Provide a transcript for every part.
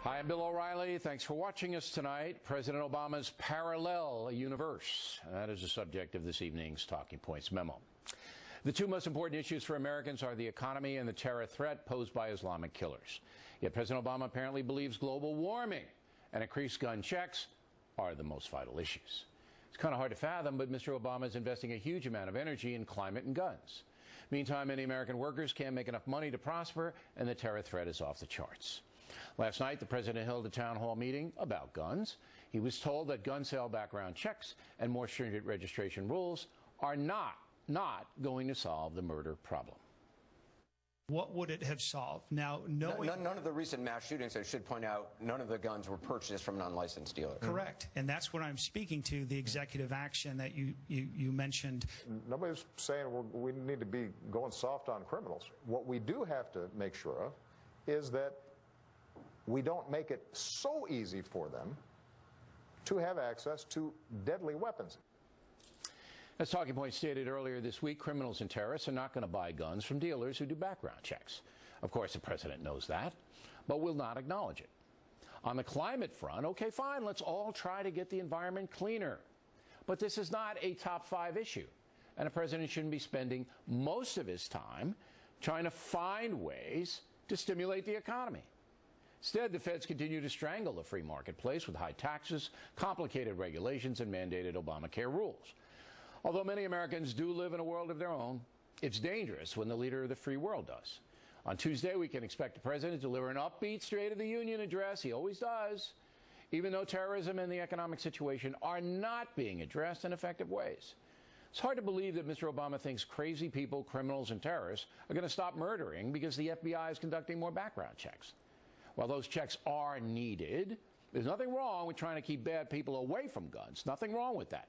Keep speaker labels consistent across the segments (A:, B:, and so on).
A: Hi, I'm Bill O'Reilly. Thanks for watching us tonight. President Obama's parallel universe. That is the subject of this evening's Talking Points memo. The two most important issues for Americans are the economy and the terror threat posed by Islamic killers. Yet President Obama apparently believes global warming and increased gun checks are the most vital issues. It's kind of hard to fathom, but Mr. Obama is investing a huge amount of energy in climate and guns. Meantime, many American workers can't make enough money to prosper, and the terror threat is off the charts. Last night, the president held a town hall meeting about guns. He was told that gun sale background checks and more stringent registration rules are not going to solve the murder problem.
B: What would it have solved? Now, knowing
C: none of the recent mass shootings, I should point out, none of the guns were purchased from an unlicensed dealer.
B: Correct. And that's what I'm speaking to, the executive action that you mentioned.
D: Nobody's saying we need to be going soft on criminals. What we do have to make sure of is that we don't make it so easy for them to have access to deadly weapons.
A: As Talking Point stated earlier this week, criminals and terrorists are not going to buy guns from dealers who do background checks. Of course, the president knows that, but will not acknowledge it. On the climate front, okay, fine, let's all try to get the environment cleaner. But this is not a top 5 issue, and a president shouldn't be spending most of his time trying to find ways to stimulate the economy. Instead, the feds continue to strangle the free marketplace with high taxes, complicated regulations, and mandated Obamacare rules. Although many Americans do live in a world of their own, it's dangerous when the leader of the free world does. On Tuesday, we can expect the president to deliver an upbeat State of the Union address. He always does, even though terrorism and the economic situation are not being addressed in effective ways. It's hard to believe that Mr. Obama thinks crazy people, criminals, and terrorists are going to stop murdering because the FBI is conducting more background checks. While those checks are needed, there's nothing wrong with trying to keep bad people away from guns. Nothing wrong with that.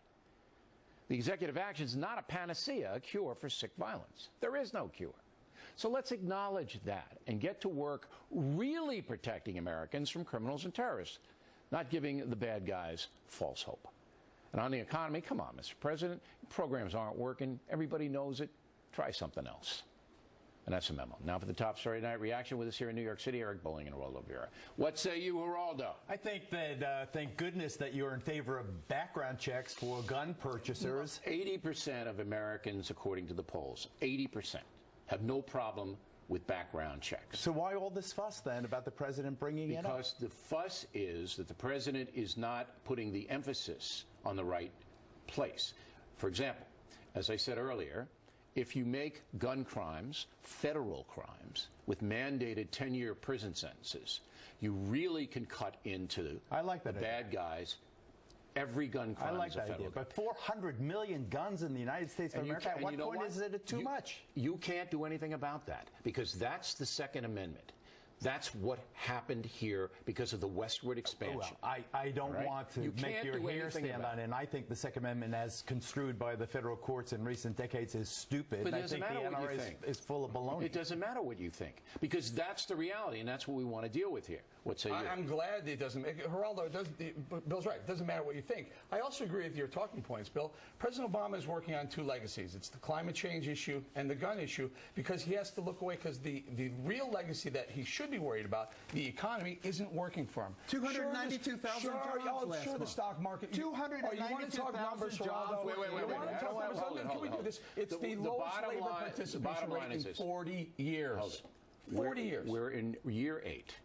A: The executive action is not a panacea, a cure for sick violence. There is no cure. So let's acknowledge that and get to work really protecting Americans from criminals and terrorists, not giving the bad guys false hope. And on the economy, come on, Mr. President, programs aren't working. Everybody knows it. Try something else. And that's a memo. Now for the top story tonight, reaction with us here in New York City, Eric Bolling and Geraldo Vera. What say you, Geraldo?
E: I think that, thank goodness that you're in favor of background checks for gun purchasers.
A: 80% of Americans, according to the polls, 80% have no problem with background checks.
E: So why all this fuss then about the president bringing it up?
A: Because the fuss is that the president is not putting the emphasis on the right place. For example, as I said earlier, if you make gun crimes federal crimes with mandated 10-year prison sentences, you really can cut into the bad guys. Every gun crime is a federal crime.
E: But 400 million guns in the United States of America, at what point is it too much?
A: You can't do anything about that because that's the Second Amendment. That's what happened here because of the westward expansion.
E: Well, I don't want to make your hair stand on it, and I think the Second Amendment, as construed by the federal courts in recent decades, is stupid.
A: But it doesn't matter what you think.
E: Is full of baloney.
A: It doesn't matter what you think because that's the reality, and that's what we want to deal with here. What say you?
F: I'm glad it doesn't. Geraldo, Bill's right. It doesn't matter what you think. I also agree with your talking points, Bill. President Obama is working on 2 legacies. It's the climate change issue and the gun issue because he has to look away because the real legacy that he should be worried about, the economy, isn't working for him.
E: 292,000 jobs last month.
F: The stock market.
E: 292,000 jobs.
F: Wait. Can we do this? It's the lowest labor participation rate in 40 years. 40 years.
A: We're in year 8,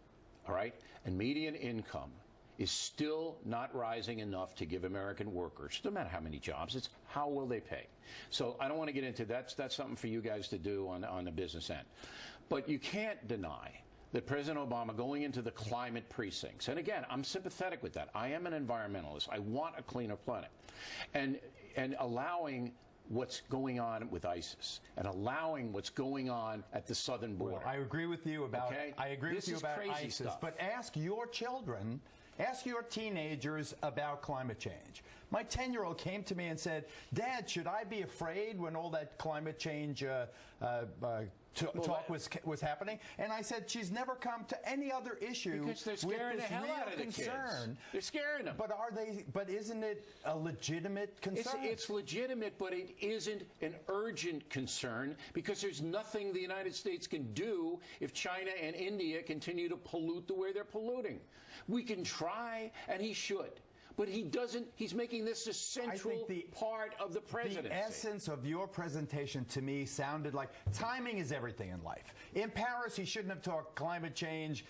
A: all right? And median income is still not rising enough to give American workers, no matter how many jobs, it's how will they pay. So I don't want to get into that. That's something for you guys to do on the business end. But you can't deny that President Obama going into the climate precincts, and again, I'm sympathetic with that. I am an environmentalist. I want a cleaner planet. And allowing what's going on with ISIS and allowing what's going on at the southern border.
E: Well, I agree with you about ISIS,
A: stuff.
E: But ask your children, ask your teenagers about climate change. My 10-year-old came to me and said, "Dad, should I be afraid when all that climate change talk was happening, and I said she's never come to any other issue
A: because they're scaring the hell out of the kids. They're scaring them.
E: But are they? But isn't it a legitimate concern?
A: It's legitimate, but it isn't an urgent concern because there's nothing the United States can do if China and India continue to pollute the way they're polluting. We can try, and he should. But he doesn't. He's making this a central part of the presidency.
E: The essence of your presentation to me sounded like timing is everything in life. In Paris, he shouldn't have talked climate change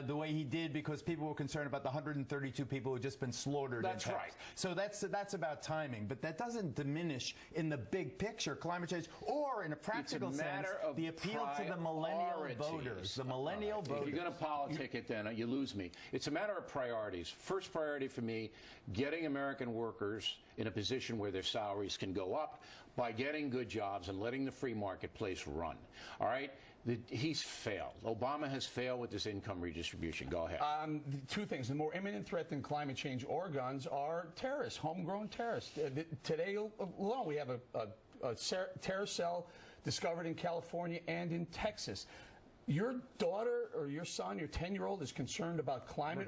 E: the way he did because people were concerned about the 132 people who had just been slaughtered.
A: That's right.
E: So that's about timing. But that doesn't diminish in the big picture climate change or in a practical sense the appeal to the millennial voters. The millennial voters.
A: If you're going to politic it, then you lose me. It's a matter of priorities. First priority for me, getting American workers in a position where their salaries can go up by getting good jobs and letting the free marketplace run. All right? He's failed. Obama has failed with this income redistribution. Go ahead.
F: Two things. The more imminent threat than climate change or guns are terrorists, homegrown terrorists. Today alone, we have a terror cell discovered in California and in Texas. Your daughter or your son, your 10-year-old, is concerned about climate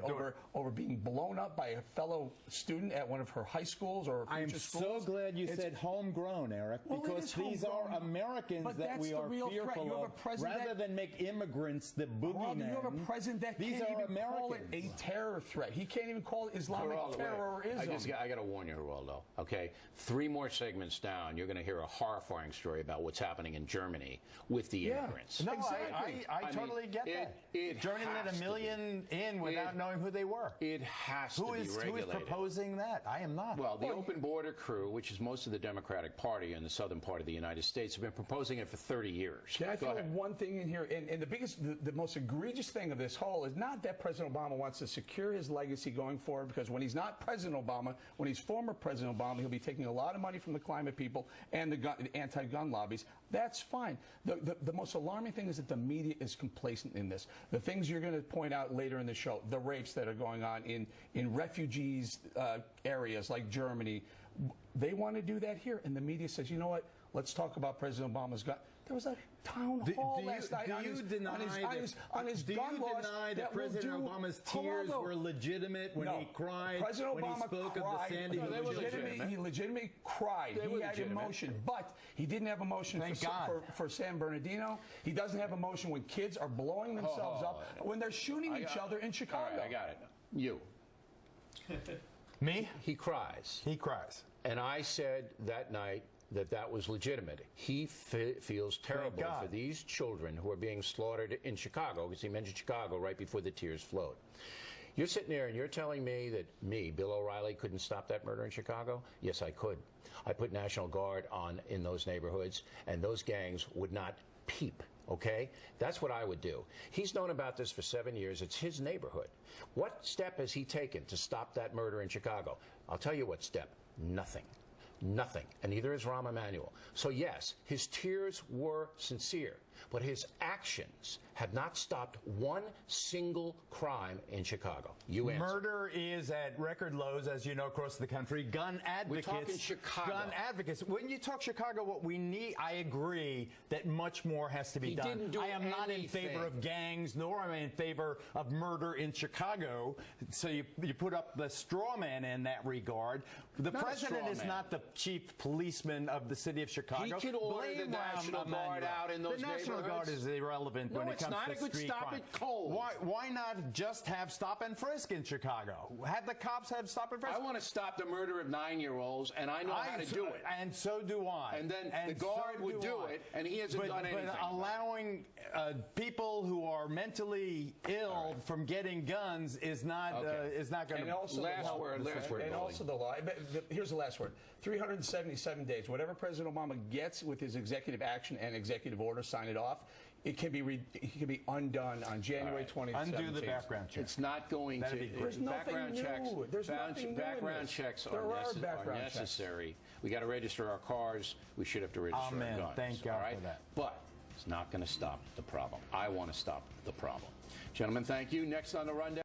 F: over being blown up by a fellow student at one of her high schools or future schools.
E: I'm so glad you said homegrown, Eric, because these are Americans that we are fearful of, rather than make immigrants the boogeyman.
F: You have a president that can't even call it a terror threat. He can't even call it Islamic terrorism.
A: I got to warn you, Geraldo, okay? 3 more segments down, you're going to hear a horrifying story about what's happening in Germany with the immigrants.
E: No,
F: exactly.
E: I totally get that. Germany let 1 million in without knowing who they were.
A: It has to be regulated.
E: Who is proposing that? I am not.
A: Well, the Open Border Crew, which is most of the Democratic Party in the southern part of the United States, have been proposing it for 30 years.
F: Can I throw one thing in here? And the most egregious thing of this whole is not that President Obama wants to secure his legacy going forward, because when he's not President Obama, when he's former President Obama, he'll be taking a lot of money from the climate people and the anti-gun lobbies. That's fine. The most alarming thing is that the media is complacent in this. The things you're going to point out later in the show, the rapes that are going on in refugees areas like Germany, they want to do that here. And the media says, you know what, let's talk about President Obama's gun. There was a town hall last night on his gun laws.
E: Do you deny that President Obama's tears were legitimate when he cried,
F: President
E: when
F: Obama
E: he spoke
F: cried.
E: of the Sandy Hook?
F: He legitimately cried. He had emotion, but he didn't have emotion for San Bernardino. He doesn't have emotion when kids are blowing themselves up, when they're shooting each other in Chicago.
A: All right, I got it. You.
E: Me?
A: He cries.
E: He cries.
A: And I said that night that was legitimate. He feels terrible for these children who are being slaughtered in Chicago, because he mentioned Chicago right before the tears flowed. You're sitting there and you're telling me that Bill O'Reilly, couldn't stop that murder in Chicago? Yes, I could. I put National Guard in those neighborhoods, and those gangs would not peep. Okay? That's what I would do. He's known about this for 7 years. It's his neighborhood. What step has he taken to stop that murder in Chicago? I'll tell you what step. Nothing. Nothing. And neither is Rahm Emanuel. So yes, his tears were sincere, but his actions have not stopped one single crime in Chicago. You answer.
E: Murder is at record lows, as you know, across the country. Gun advocates.
A: We're talking Chicago.
E: Gun advocates. When you talk Chicago, what we need, I agree that much more has to be done.
A: Didn't do
E: I am not in favor of gangs, nor am I in favor of murder in Chicago. So you put up the straw man in that regard. The president is not the chief policeman of the city of Chicago.
A: He can order the National Guard out in those neighborhoods.
E: The National Guard is irrelevant when it comes to street crime.
A: It's stop it cold.
E: Why not just have stop and frisk in Chicago? Have the cops have stop and frisk?
A: I want to stop the murder of 9-year-olds, and I know how to do it.
E: And so do I.
A: And then the guard would do it, and he hasn't done anything.
E: But allowing people who are mentally ill from getting guns is not going to.
F: And also
A: last word.
F: And also the law. Here's the last word. 377 days. Whatever President Obama gets with his executive action and executive order, sign it off. It can be undone on January 20th.
E: Undo the background check.
A: It's not going to.
F: There's nothing new.
A: Background checks are necessary. We got to register our cars. We should have to register our guns.
E: Thank God for that.
A: But it's not going to stop the problem. I want to stop the problem. Gentlemen, thank you. Next on the rundown.